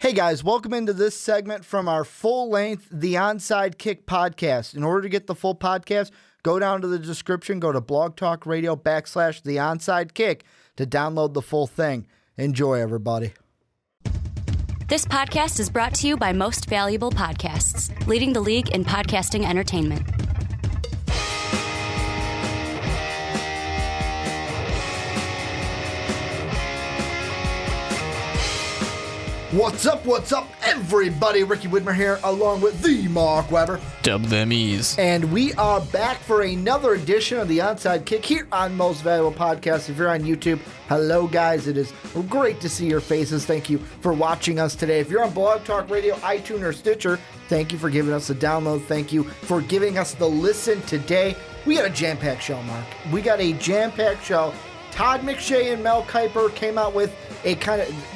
Hey guys, welcome into this segment from our full-length The Onside Kick podcast. In order to get the full podcast, go down to the description, go to Blog Talk Radio / The Onside Kick to download the full thing. Enjoy, everybody. This podcast is brought to you by Most Valuable Podcasts, leading the league in podcasting entertainment. What's up, everybody? Ricky Widmer here, along with the Mark Weber. Dub them ease. And we are back for another edition of the Onside Kick here on Most Valuable Podcast. If you're on YouTube, hello, guys. It is great to see your faces. Thank you for watching us today. If you're on Blog Talk Radio, iTunes, or Stitcher, thank you for giving us a download. Thank you for giving us the listen today. We got a jam-packed show, Mark. We got a jam-packed show. Todd McShay and Mel Kiper came out with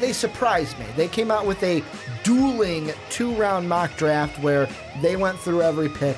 they surprised me. They came out with a dueling 2-round mock draft where they went through every pick.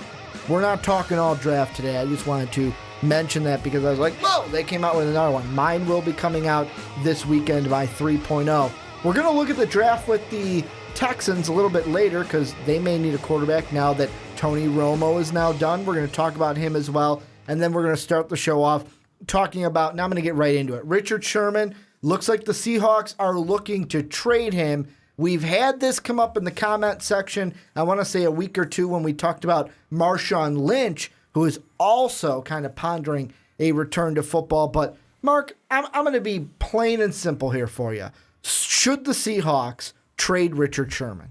We're not talking all draft today. I just wanted to mention that because I was like, whoa, they came out with another one. Mine will be coming out this weekend by 3.0. We're going to look at the draft with the Texans a little bit later because they may need a quarterback now that Tony Romo is now done. We're going to talk about him as well. And then we're going to start the show off talking about, now I'm going to get right into it. Richard Sherman, looks like the Seahawks are looking to trade him. We've had this come up in the comment section, I want to say a week or two when we talked about Marshawn Lynch, who is also kind of pondering a return to football. But, Mark, I'm going to be plain and simple here for you. Should the Seahawks trade Richard Sherman?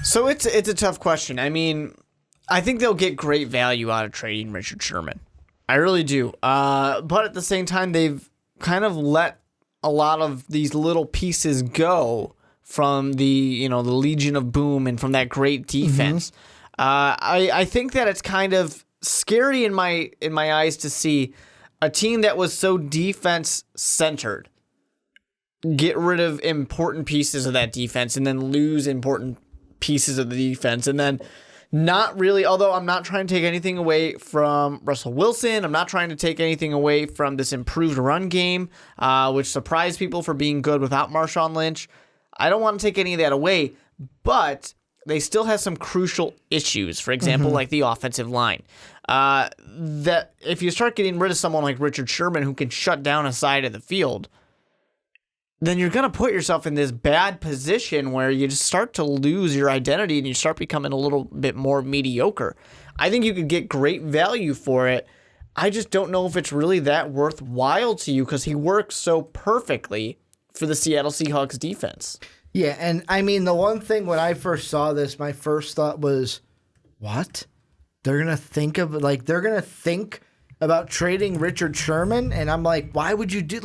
So it's a tough question. I mean, I think they'll get great value out of trading Richard Sherman. I really do. But at the same time, they've kind of let a lot of these little pieces go from the Legion of Boom and from that great defense. I think that it's kind of scary in my eyes to see a team that was so defense centered get rid of important pieces of that defense and then lose important pieces of the defense and then not really, although I'm not trying to take anything away from Russell Wilson. I'm not trying to take anything away from this improved run game, which surprised people for being good without Marshawn Lynch. I don't want to take any of that away, but they still have some crucial issues. For example, like the offensive line. That if you start getting rid of someone like Richard Sherman who can shut down a side of the field, then you're going to put yourself in this bad position where you just start to lose your identity and you start becoming a little bit more mediocre. I think you could get great value for it. I just don't know if it's really that worthwhile to you because he works so perfectly for the Seattle Seahawks defense. Yeah, and I mean, the one thing when I first saw this, my first thought was, what? They're going to think about trading Richard Sherman? And I'm like, why would you do,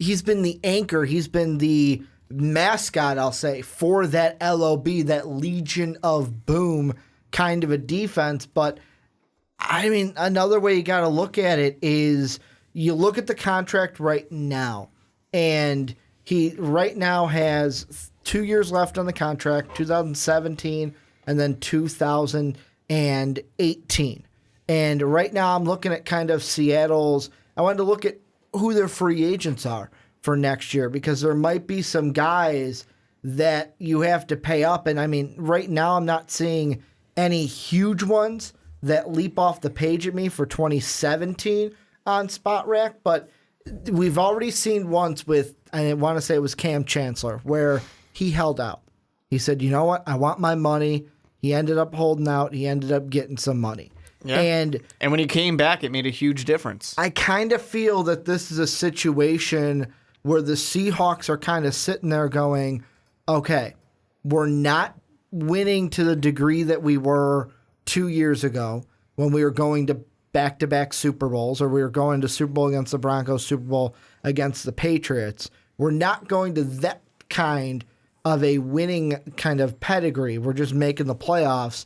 he's been the anchor. He's been the mascot, I'll say, for that LOB, that Legion of Boom kind of a defense. But, I mean, another way you got to look at it is you look at the contract right now, and he right now has 2 years left on the contract, 2017 and then 2018. And right now I'm looking at kind of Seattle's – I wanted to look at who their free agents are for next year because there might be some guys that you have to pay up. And I mean, right now I'm not seeing any huge ones that leap off the page at me for 2017 on Spot Rack, but we've already seen once with, I want to say it was Cam Chancellor, where he held out. He said, you know what? I want my money. He ended up holding out. He ended up getting some money. Yeah. And when he came back, it made a huge difference. I kind of feel that this is a situation where the Seahawks are kind of sitting there going, okay, we're not winning to the degree that we were 2 years ago when we were going to back-to-back Super Bowls, or we were going to Super Bowl against the Broncos, Super Bowl against the Patriots. We're not going to that kind of a winning kind of pedigree. We're just making the playoffs.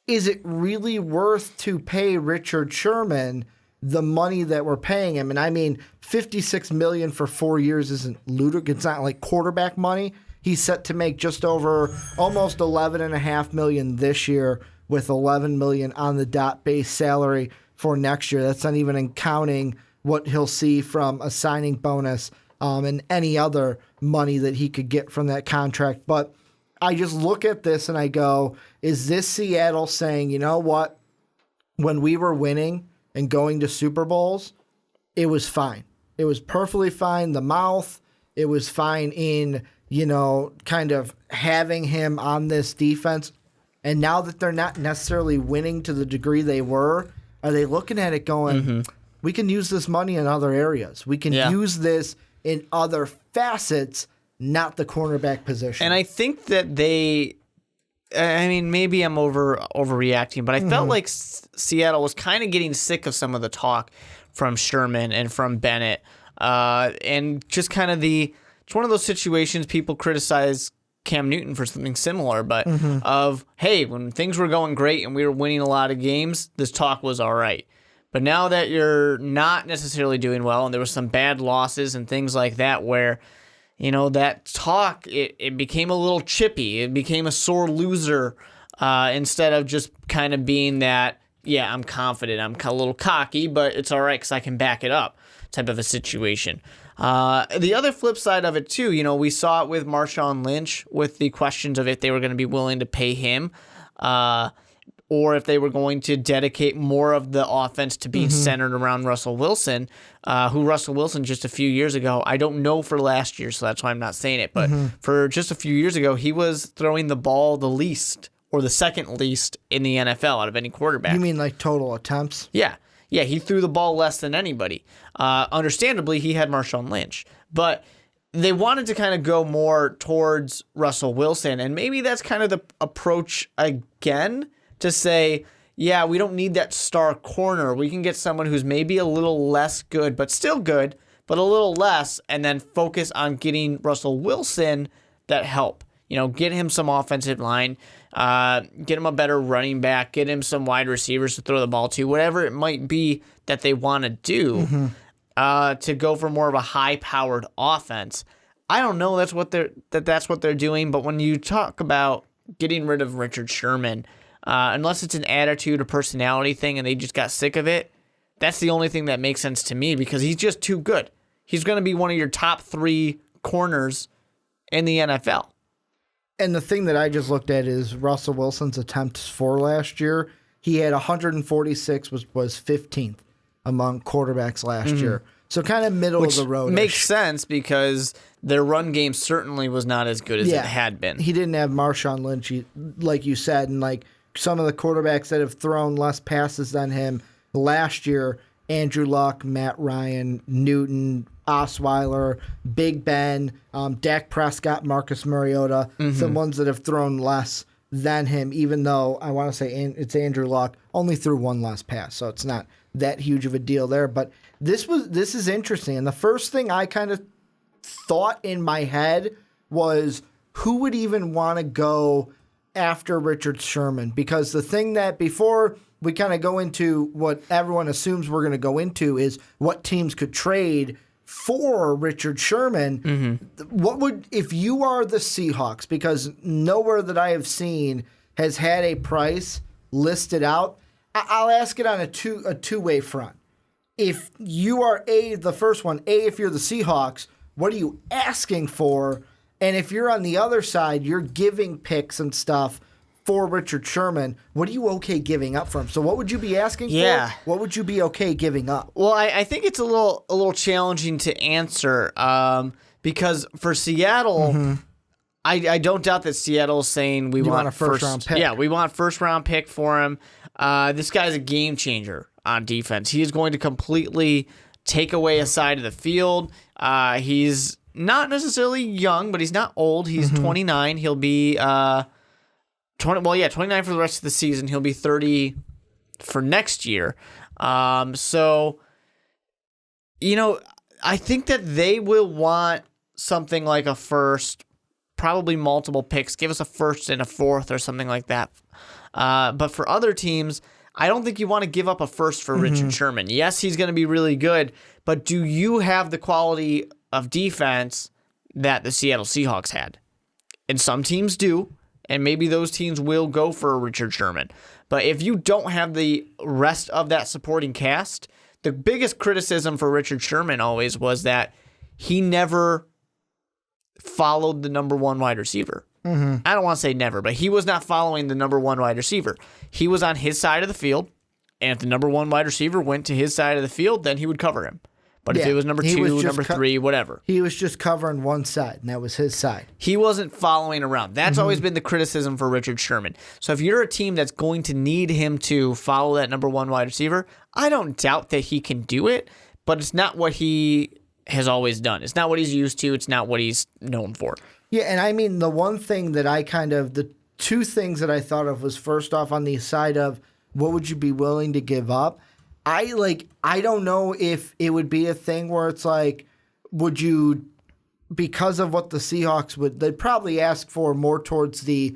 Is it really worth to pay Richard Sherman the money that we're paying him? And I mean, $56 million for 4 years isn't ludicrous. It's not like quarterback money. He's set to make just over almost $11.5 million this year with $11 million on the dot base salary for next year. That's not even counting what he'll see from a signing bonus and any other money that he could get from that contract. But I just look at this and I go, is this Seattle saying, you know what? When we were winning and going to Super Bowls, it was fine. It was perfectly fine. The mouth, it was fine in, kind of having him on this defense. And now that they're not necessarily winning to the degree they were, are they looking at it going, we can use this money in other areas. We can use this in other facets, not the cornerback position. And I think that maybe I'm overreacting, but I felt like Seattle was kind of getting sick of some of the talk from Sherman and from Bennett. And just kind of it's one of those situations people criticize Cam Newton for something similar, but of, hey, when things were going great and we were winning a lot of games, this talk was all right. But now that you're not necessarily doing well and there was some bad losses and things like that where, that talk, it became a little chippy. It became a sore loser instead of just kind of being that, yeah, I'm confident. I'm a little cocky, but it's all right because I can back it up type of a situation. The other flip side of it, too, we saw it with Marshawn Lynch with the questions of if they were going to be willing to pay him or if they were going to dedicate more of the offense to being centered around Russell Wilson, who Russell Wilson just a few years ago, I don't know for last year, so that's why I'm not saying it, but for just a few years ago, he was throwing the ball the least or the second least in the NFL out of any quarterback. You mean like total attempts? Yeah. Yeah, he threw the ball less than anybody. Understandably, he had Marshawn Lynch. But they wanted to kind of go more towards Russell Wilson, and maybe that's kind of the approach again to say, yeah, we don't need that star corner. We can get someone who's maybe a little less good, but still good, but a little less, and then focus on getting Russell Wilson that help. Get him some offensive line, get him a better running back, get him some wide receivers to throw the ball to, whatever it might be that they want to do to go for more of a high-powered offense. I don't know that's what they're doing, but when you talk about getting rid of Richard Sherman, unless it's an attitude or personality thing and they just got sick of it, that's the only thing that makes sense to me because he's just too good. He's going to be one of your top 3 corners in the NFL. And the thing that I just looked at is Russell Wilson's attempts for last year. He had 146, was 15th among quarterbacks last year. So kind of middle of the road. Makes sense because their run game certainly was not as good as it had been. He didn't have Marshawn Lynch, like you said, and like some of the quarterbacks that have thrown less passes than him last year, Andrew Luck, Matt Ryan, Newton, Osweiler, Big Ben, Dak Prescott, Marcus Mariota, some ones that have thrown less than him, even though I want to say it's Andrew Luck, only threw one less pass, so it's not that huge of a deal there. But this is interesting, and the first thing I kind of thought in my head was who would even want to go after Richard Sherman? Because the thing that before we kind of go into what everyone assumes we're going to go into is what teams could trade for Richard Sherman. What would, if you are the Seahawks, because nowhere that I have seen has had a price listed out, I'll ask it on a two-way front. If you are the first one, if you're the Seahawks, what are you asking for? And if you're on the other side, you're giving picks and stuff for Richard Sherman, what are you okay giving up for him? So what would you be asking for? What would you be okay giving up? Well, I think it's a little challenging to answer because for Seattle, I don't doubt that Seattle's saying we want a first-round pick. Yeah, we want first-round pick for him. This guy's a game changer on defense. He is going to completely take away a side of the field. He's not necessarily young, but he's not old. He's 29. He'll be 29 for the rest of the season. He'll be 30 for next year. So, I think that they will want something like a first, probably multiple picks. Give us a first and a fourth or something like that. But for other teams, I don't think you want to give up a first for Richard Sherman. Yes, he's going to be really good, but do you have the quality of defense that the Seattle Seahawks had? And some teams do. And maybe those teams will go for Richard Sherman. But if you don't have the rest of that supporting cast, the biggest criticism for Richard Sherman always was that he never followed the number one wide receiver. I don't want to say never, but he was not following the number one wide receiver. He was on his side of the field, and if the number one wide receiver went to his side of the field, then he would cover him. But if it was number two, number three, whatever. He was just covering one side, and that was his side. He wasn't following around. That's always been the criticism for Richard Sherman. So if you're a team that's going to need him to follow that number one wide receiver, I don't doubt that he can do it, but it's not what he has always done. It's not what he's used to. It's not what he's known for. Yeah, and I mean, the one thing that the two things that I thought of was, first off, on the side of what would you be willing to give up? I don't know if it would be a thing where it's like, would you, because of what the Seahawks they'd probably ask for more towards a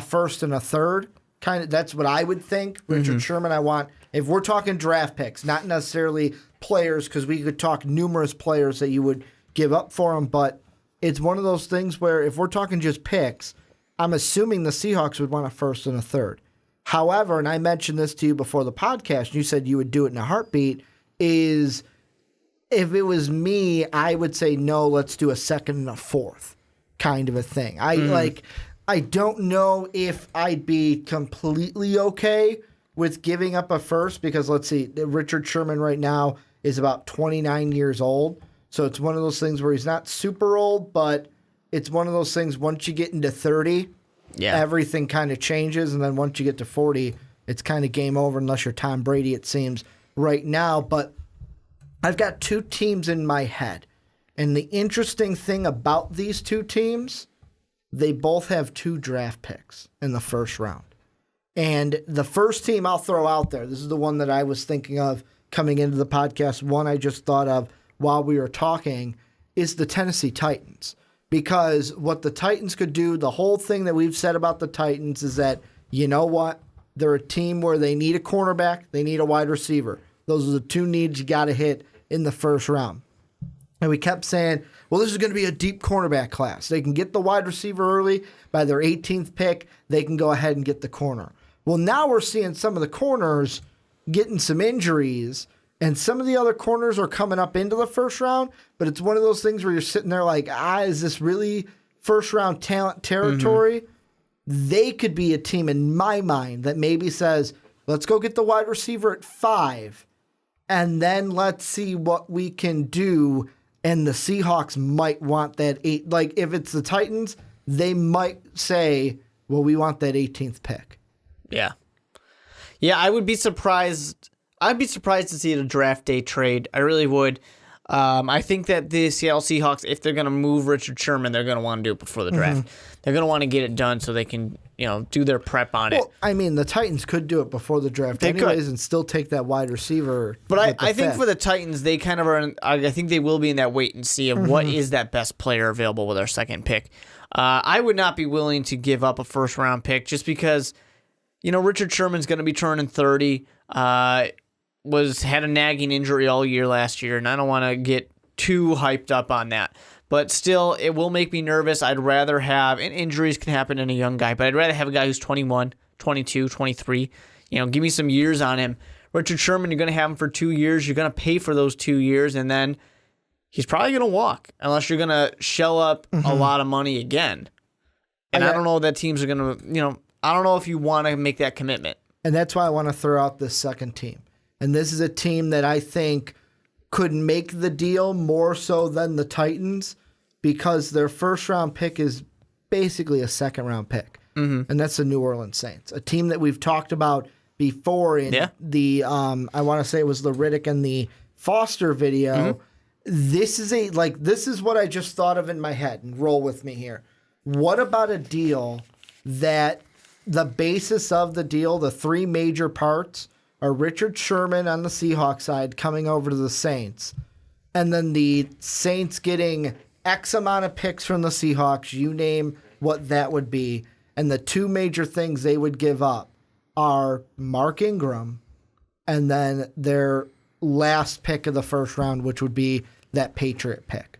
first and a third. Kind of, that's what I would think. Richard Sherman, if we're talking draft picks, not necessarily players, because we could talk numerous players that you would give up for him, but it's one of those things where if we're talking just picks, I'm assuming the Seahawks would want a first and a third. However, and I mentioned this to you before the podcast, and you said you would do it in a heartbeat, is if it was me, I would say, no, let's do a second and a fourth kind of a thing. I don't know if I'd be completely okay with giving up a first, because let's see, Richard Sherman right now is about 29 years old. So it's one of those things where he's not super old, but it's one of those things once you get into 30, everything kind of changes. And then once you get to 40, it's kind of game over unless you're Tom Brady, it seems, right now. But I've got two teams in my head. And the interesting thing about these two teams, they both have 2 draft picks in the first round. And the first team I'll throw out there, this is the one that I was thinking of coming into the podcast, one I just thought of while we were talking, is the Tennessee Titans. Because what the Titans could do, the whole thing that we've said about the Titans is that, you know what? They're a team where they need a cornerback, they need a wide receiver. Those are the 2 needs you got to hit in the first round. And we kept saying, well, this is going to be a deep cornerback class. They can get the wide receiver early. By their 18th pick, they can go ahead and get the corner. Well, now we're seeing some of the corners getting some injuries, and some of the other corners are coming up into the first round, but it's one of those things where you're sitting there like, is this really first-round talent territory? They could be a team in my mind that maybe says, let's go get the wide receiver at 5, and then let's see what we can do, and the Seahawks might want that 8. Like, if it's the Titans, they might say, well, we want that 18th pick. Yeah. Yeah, I would be surprised. I'd be surprised to see a draft day trade. I really would. I think that the Seattle Seahawks, if they're going to move Richard Sherman, they're going to want to do it before the draft. They're going to want to get it done so they can, do their prep on it. I mean, the Titans could do it before the draft and still take that wide receiver. But I think for the Titans, they kind of are. I think they will be in that wait and see of what is that best player available with our second pick. I would not be willing to give up a first round pick just because, Richard Sherman's going to be turning 30. Had a nagging injury all year last year, and I don't want to get too hyped up on that. But still, it will make me nervous. I'd rather have, and injuries can happen in a young guy, but I'd rather have a guy who's 21, 22, 23. Give me some years on him. Richard Sherman, you're going to have him for 2 years. You're going to pay for those 2 years, and then he's probably going to walk unless you're going to shell up a lot of money again. And I don't know that teams are going to, I don't know if you want to make that commitment. And that's why I want to throw out this second team. And this is a team that I think could make the deal more so than the Titans because their first-round pick is basically a second-round pick. And that's the New Orleans Saints, a team that we've talked about before in the, I want to say it was the Riddick and the Foster video. This is what I just thought of in my head, and roll with me here. What about a deal that the basis of the deal, the 3 major parts, are Richard Sherman on the Seahawks side coming over to the Saints, and then the Saints getting X amount of picks from the Seahawks, you name what that would be, and the 2 major things they would give up are Mark Ingram and then their last pick of the first round, which would be that Patriot pick.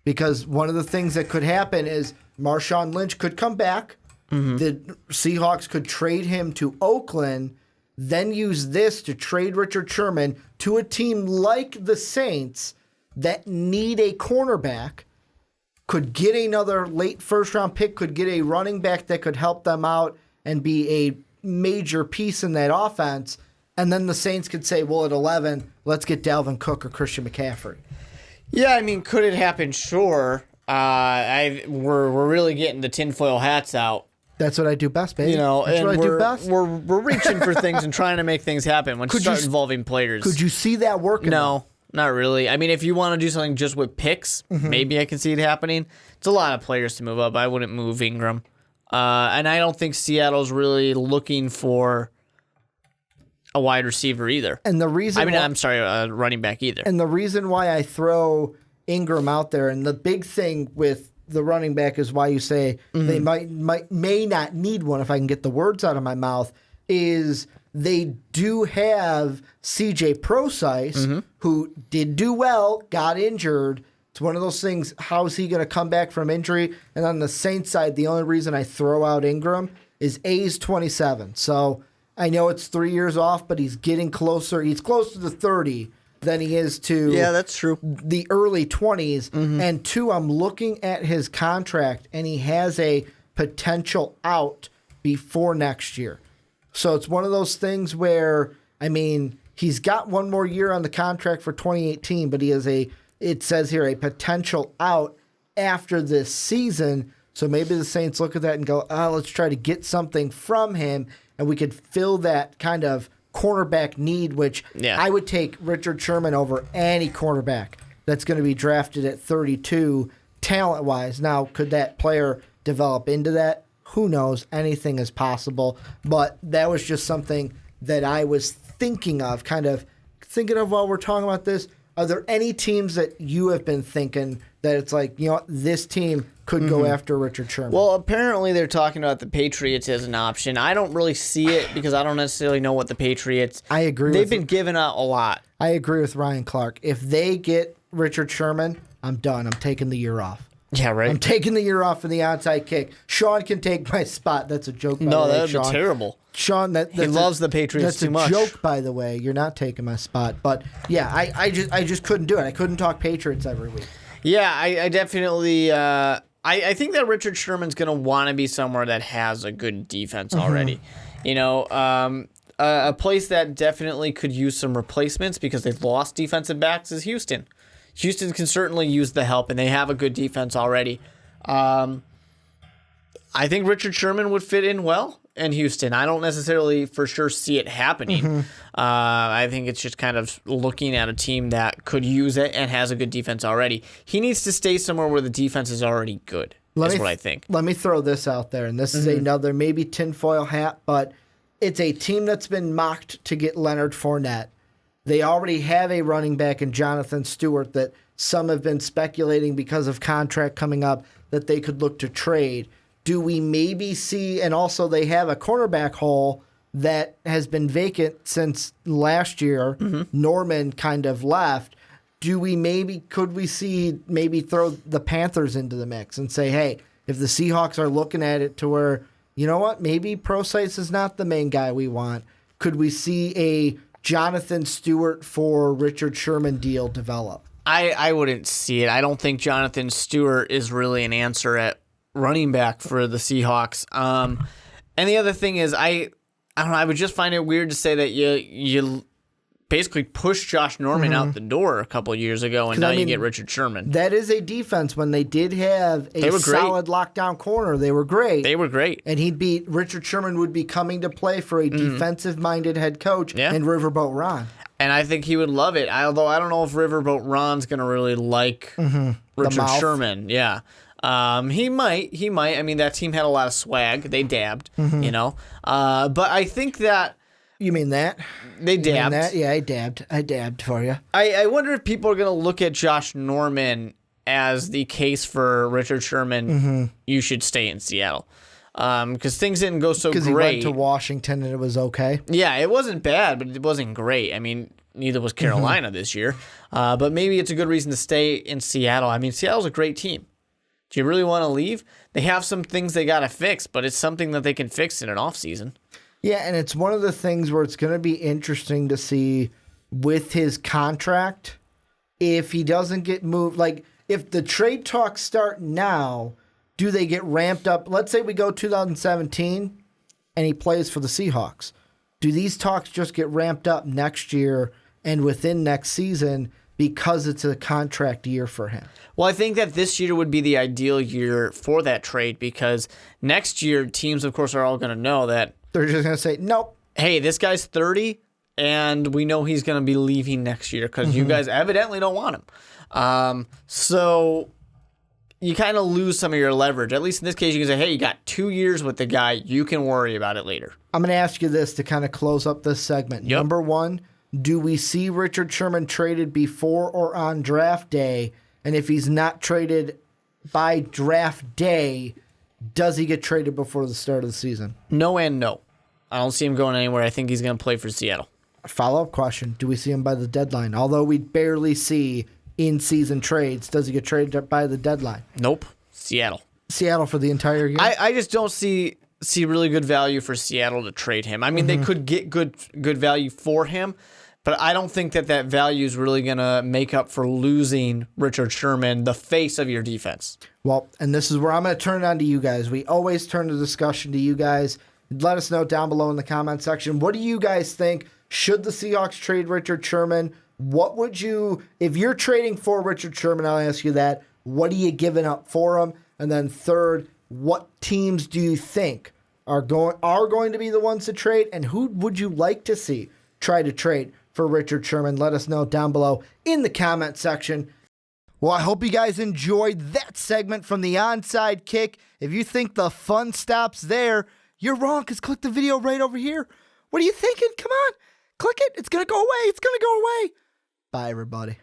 Because one of the things that could happen is Marshawn Lynch could come back, the Seahawks could trade him to Oakland, then use this to trade Richard Sherman to a team like the Saints that need a cornerback could get another late first-round pick, could get a running back that could help them out and be a major piece in that offense, and then the Saints could say, well, at 11, let's get Dalvin Cook or Christian McCaffrey. Yeah, I mean, could it happen? Sure. We're really getting the tinfoil hats out. That's what I do best, baby. That's and what I do best. We're reaching for things and trying to make things happen when you start involving players. Could you see that working? No, not really. I mean, if you want to do something just with picks, maybe I can see it happening. It's a lot of players to move up. I wouldn't move Ingram. And I don't think Seattle's really looking for a wide receiver either. And the reason a running back either. And the reason why I throw Ingram out there, and the big thing with the running back is why you say they may not need one, if I can get the words out of my mouth, is they do have CJ Prosise, who did do well, got injured. It's one of those things, how is he going to come back from injury? And on the Saints side, the only reason I throw out Ingram is he's 27. So I know it's 3 years off, but he's getting closer. He's closer to 30 than he is to that's true. the early 20s. And two, I'm looking at his contract, and he has a potential out before next year. So it's one of those things where, I mean, he's got one more year on the contract for 2018, but he has it says here, a potential out after this season. So maybe the Saints look at that and go, let's try to get something from him, and we could fill that kind of cornerback need, which I would take Richard Sherman over any cornerback that's going to be drafted at 32 talent-wise. Now, could that player develop into that? Who knows? Anything is possible. But that was just something that I was thinking of while we're talking about this. Are there any teams that you have been thinking that it's like, this team could go after Richard Sherman? Well, apparently they're talking about the Patriots as an option. I don't really see it because I don't necessarily know what the Patriots. I agree. They've been giving out a lot. I agree with Ryan Clark. If they get Richard Sherman, I'm done. I'm taking the year off. Yeah, right. I'm taking the year off for the onside kick. Sean can take my spot. That's a joke. By the way, that would Sean. be terrible. Sean, he loves the Patriots too much. That's a joke, by the way. You're not taking my spot. But yeah, I just couldn't do it. I couldn't talk Patriots every week. Yeah, I definitely. I think that Richard Sherman's going to want to be somewhere that has a good defense already. A place that definitely could use some replacements because they've lost defensive backs is Houston. Houston can certainly use the help, and they have a good defense already. I think Richard Sherman would fit in well in Houston. I don't necessarily for sure see it happening. I think it's just kind of looking at a team that could use it and has a good defense already. He needs to stay somewhere where the defense is already good. That's what I think. Let me throw this out there, and this is another maybe tinfoil hat, but it's a team that's been mocked to get Leonard Fournette. They already have a running back in Jonathan Stewart that some have been speculating because of contract coming up that they could look to trade. Do we maybe see, and also they have a cornerback hole that has been vacant since last year. Norman kind of left. Could we see maybe throw the Panthers into the mix and say, hey, if the Seahawks are looking at it to where, you know what, maybe Prosise is not the main guy we want. Could we see a Jonathan Stewart for Richard Sherman deal develop? I wouldn't see it. I don't think Jonathan Stewart is really an answer at running back for the Seahawks. And the other thing is, I don't know, I would just find it weird to say that you basically pushed Josh Norman out the door a couple of years ago, and now you get Richard Sherman. That is a defense. When they did have a solid lockdown corner, they were great. They were great. And Richard Sherman would be coming to play for a defensive-minded head coach and Riverboat Ron. And I think he would love it, although I don't know if Riverboat Ron's going to really like Richard Sherman. Yeah. He might. I mean, that team had a lot of swag. They dabbed, But I think that... You mean that? They dabbed. You mean that? Yeah, I dabbed for you. I wonder if people are going to look at Josh Norman as the case for Richard Sherman. You should stay in Seattle. Because things didn't go so great. Because he went to Washington and it was okay. Yeah, it wasn't bad, but it wasn't great. I mean, neither was Carolina this year. But maybe it's a good reason to stay in Seattle. I mean, Seattle's a great team. Do you really want to leave? They have some things they got to fix, but it's something that they can fix in an offseason. Yeah, and it's one of the things where it's going to be interesting to see with his contract if he doesn't get moved, like if the trade talks start now, do they get ramped up? Let's say we go 2017 and he plays for the Seahawks. Do these talks just get ramped up next year and within next season because it's a contract year for him? Well, I think that this year would be the ideal year for that trade because next year teams, of course, are all going to know that they're just going to say, nope. Hey, this guy's 30 and we know he's going to be leaving next year because you guys evidently don't want him. So you kind of lose some of your leverage. At least in this case, you can say, hey, you got 2 years with the guy. You can worry about it later. I'm going to ask you this to kind of close up this segment. Yep. Number one, do we see Richard Sherman traded before or on draft day? And if he's not traded by draft day, does he get traded before the start of the season? No and no. I don't see him going anywhere. I think he's going to play for Seattle. Follow-up question. Do we see him by the deadline? Although we barely see in-season trades, does he get traded by the deadline? Nope. Seattle. Seattle for the entire year? I just don't see really good value for Seattle to trade him. I mean, they could get good value for him, but I don't think that value is really going to make up for losing Richard Sherman, the face of your defense. Well, and this is where I'm going to turn it on to you guys. We always turn the discussion to you guys. Let us know down below in the comment section. What do you guys think? Should the Seahawks trade Richard Sherman? What would you, if you're trading for Richard Sherman, I'll ask you that. What are you giving up for him? And then third, what teams do you think are going to be the ones to trade? And who would you like to see try to trade for Richard Sherman? Let us know down below in the comment section. Well, I hope you guys enjoyed that segment from the onside kick. If you think the fun stops there, you're wrong, because click the video right over here. What are you thinking? Come on, click it. It's going to go away. It's going to go away. Bye, everybody.